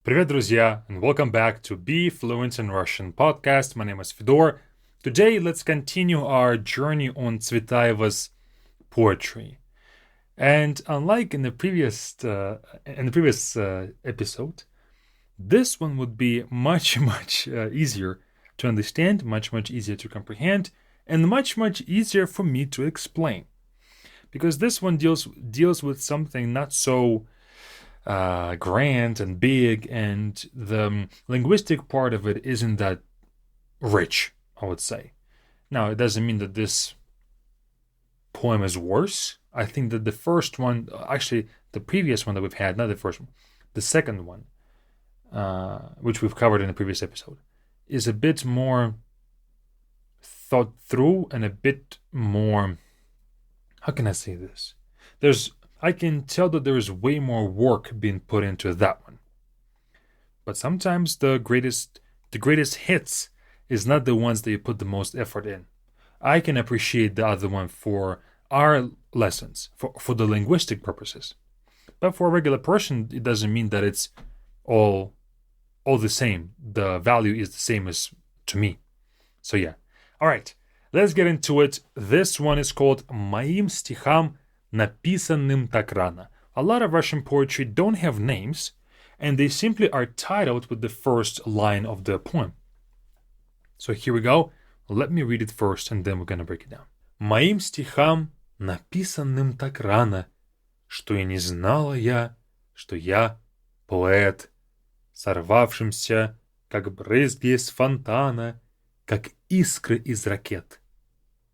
Привет, друзья, and welcome back to Be Fluent in Russian podcast. My name is Fedor. Today, let's continue our journey on Tsvetaeva's poetry. And unlike in the previous episode, this one would be much easier to understand, much easier to comprehend, and much easier for me to explain, because this one deals with something not so grand and big, and the linguistic part of it isn't that rich, I would say. Now, it doesn't mean that this poem is worse. I think that the first one, actually the previous one that we've had, not the first one, the second one, which we've covered in the previous episode, is a bit more thought through and a bit more, how can I say this? I can tell that there is way more work being put into that one. But sometimes the greatest hits is not the ones that you put the most effort in. I can appreciate the other one for our lessons, for the linguistic purposes. But for a regular person, it doesn't mean that it's all the same. The value is the same as to me. So yeah. All right, let's get into it. This one is called Моим стихам, написанным так рано. A lot of Russian poetry don't have names, and they simply are titled with the first line of the poem. So here we go. Let me read it first, and then we're gonna break it down. Моим стихам, написанным так рано, что и не знала я, что я поэт, сорвавшимся, как брызги из фонтана, как искры из ракет,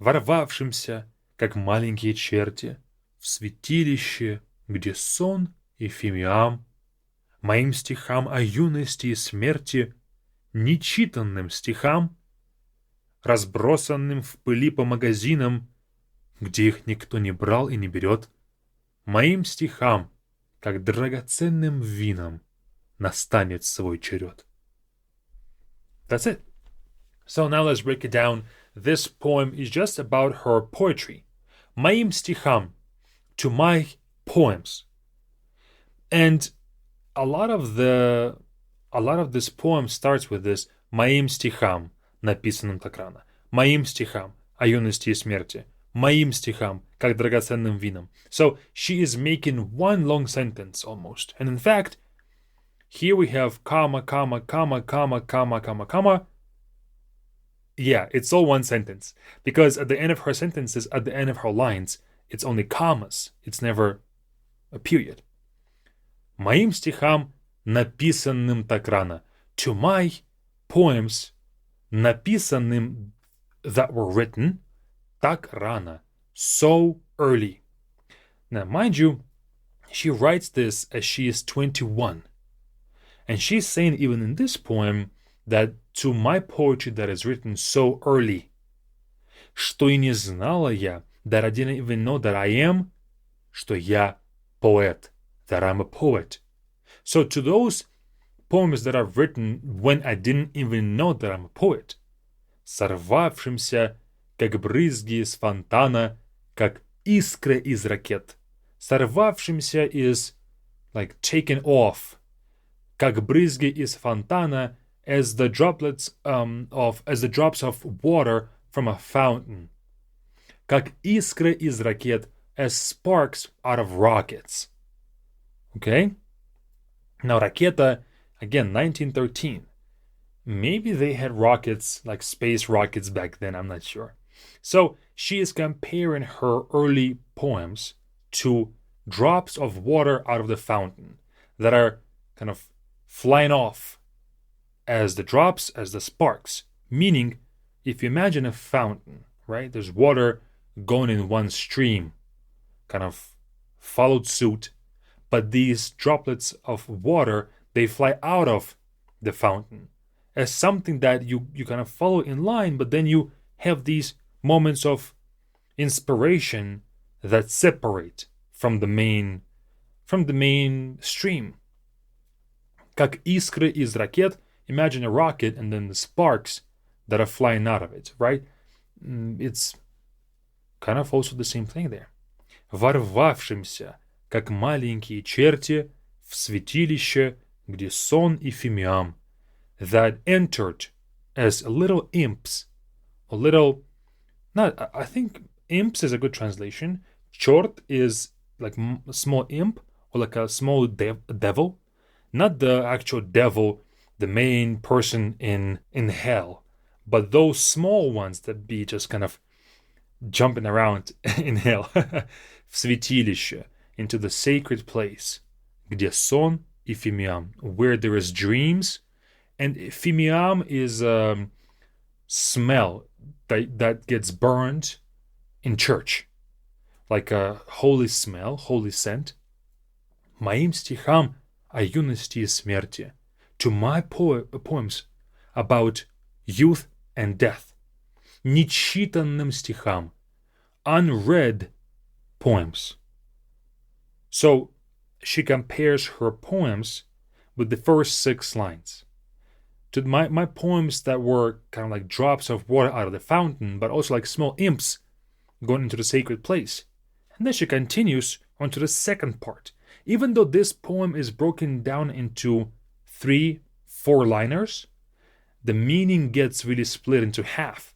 ворвавшимся, как маленькие черти, в святилище, где сон и фимиам, моим стихам о юности и смерти, нечитанным стихам, разбросанным в пыли по магазинам, где их никто не брал и не берет, моим стихам, как драгоценным винам, настанет свой черед. That's it. So now let's break it down. This poem is just about her poetry. Моим стихам, to my poems. And a lot of this poem starts with this моим стихам, написанным так рано. Моим стихам о юности и смерти. Моим стихам, как драгоценным винам. So she is making one long sentence almost. And in fact, here we have comma, comma, comma, comma, comma, comma, comma. Yeah, it's all one sentence. Because at the end of her sentences, at the end of her lines, it's only commas. It's never a period. Моим стихам, написанным так рано. To my poems, написанным, that were written, так рано, so early. Now, mind you, she writes this as she is 21. And she's saying even in this poem that to my poetry that is written so early, что и не знала я, that I didn't even know that I am, что я поэт, that I'm a poet. So to those poems that are written when I didn't even know that I'm a poet, сорвавшимся, как брызги из фонтана, как искры из ракет. Сорвавшимся is like taken off, как брызги из фонтана, as the drops of water from a fountain. Как искры из ракет, as sparks out of rockets. Okay? Now, ракета, again, 1913. Maybe they had rockets, like space rockets back then, I'm not sure. So, she is comparing her early poems to drops of water out of the fountain that are kind of flying off as the drops, as the sparks. Meaning, if you imagine a fountain, right? There's water going in one stream, kind of followed suit, but these droplets of water, they fly out of the fountain as something that you kind of follow in line, but then you have these moments of inspiration that separate from the main stream. Как искры из ракет, imagine a rocket and then the sparks that are flying out of it, right? It's kind of also the same thing there. Ворвавшимся, как маленькие черти, в святилище, где сон и фимиам, that entered as little imps, a little, not, I think imps is a good translation. Черт is like a small imp or like a small devil, not the actual devil, the main person in hell, but those small ones that be just kind of jumping around in hell. В святилище, into the sacred place, где сон и фимиам, where there is dreams, and фимиам is smell that gets burned in church, like a holy smell, holy scent. Моим стихам о юности и смерти, to my poems about youth and death. Нечитанным стихам, unread poems. So she compares her poems with the first 6 lines. To my poems that were kind of like drops of water out of the fountain, but also like small imps going into the sacred place. And then she continues on to the second part. Even though this poem is broken down into 3 4-liners, the meaning gets really split into half.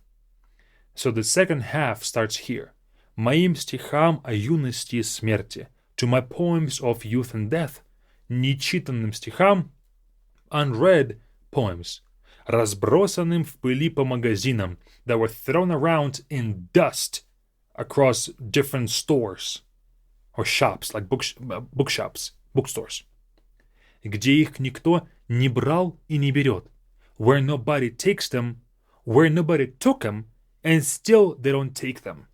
So the second half starts here. Моим стихам о юности и смерти, to my poems of youth and death. Нечитанным стихам, unread poems. Разбросанным в пыли по магазинам, that were thrown around in dust across different stores or shops, like bookshops, bookstores. Где их никто не брал и не берет, where nobody takes them, where nobody took them, and still they don't take them.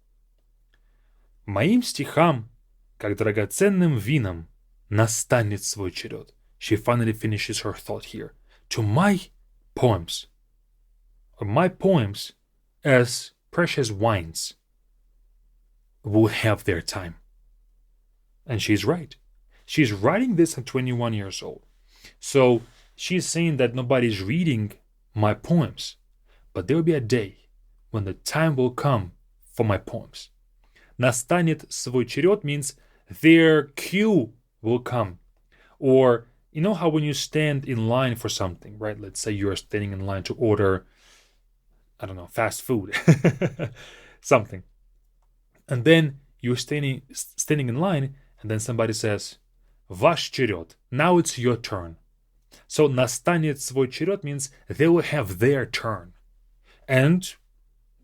Моим стихам, как драгоценным винам, настанет свой черед. She finally finishes her thought here. To my poems, or my poems as precious wines, will have their time. And she's right. She's writing this at 21 years old. So she's saying that nobody's reading my poems, but there will be a day when the time will come for my poems. Настанет свой черед means their cue will come. Or, you know how when you stand in line for something, right? Let's say you're standing in line to order, I don't know, fast food, something. And then you're standing in line, and then somebody says, Ваш черед, now it's your turn. So настанет свой черед means they will have their turn. And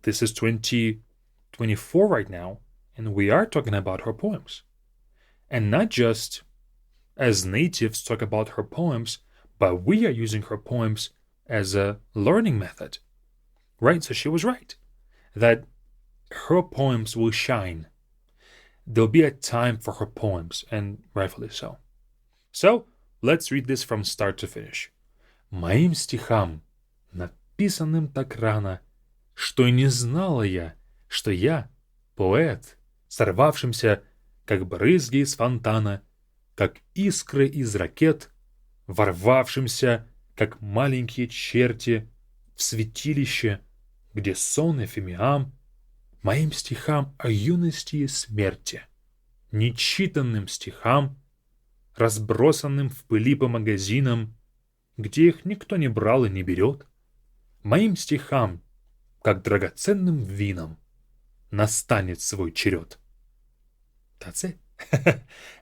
this is 2024 right now, and we are talking about her poems. And not just as natives talk about her poems, but we are using her poems as a learning method. Right? So she was right. That her poems will shine. There'll be a time for her poems, and rightfully so. So, let's read this from start to finish. Моим стихам, написанным так рано, что не знала я, что я поэт, сорвавшимся, как брызги из фонтана, как искры из ракет, ворвавшимся, как маленькие черти, в святилище, где сон и фимиам, моим стихам о юности и смерти, нечитанным стихам, разбросанным в пыли по магазинам, где их никто не брал и не берет, моим стихам, как драгоценным винам, настанет свой черед. That's it.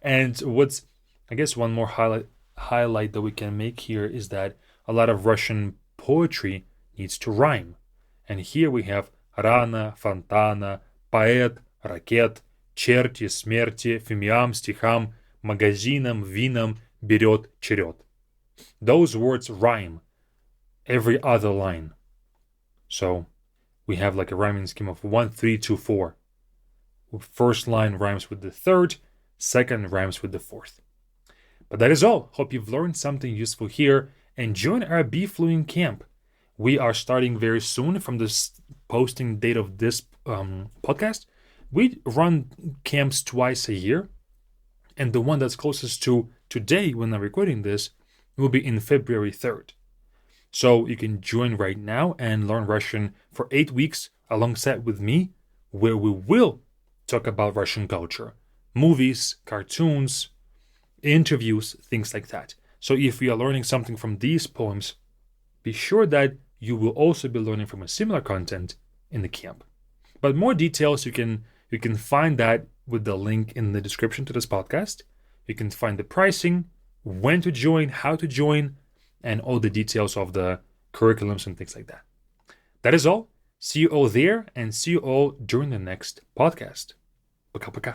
And what's, I guess, one more highlight that we can make here is that a lot of Russian poetry needs to rhyme. And here we have рано, фонтана, поэт, ракет, черти, смерти, фимиам, стихам, магазинам, винам, берет, черед. Those words rhyme every other line. So we have like a rhyming scheme of 1, 3, 2, 4. First line rhymes with the third, second rhymes with the fourth. But that is all. Hope you've learned something useful here, and join our Be Fluent camp. We are starting very soon from this posting date of this podcast. We run camps twice a year, and the one that's closest to today when I'm recording this will be in February 3rd. So you can join right now and learn Russian for 8 weeks alongside with me, where we will talk about Russian culture, movies, cartoons, interviews, things like that. So if you are learning something from these poems, be sure that you will also be learning from a similar content in the camp. But more details, you can find that with the link in the description to this podcast. You can find the pricing, when to join, how to join, and all the details of the curriculums and things like that. That is all. See you all there, and see you all during the next podcast. Пока-пока.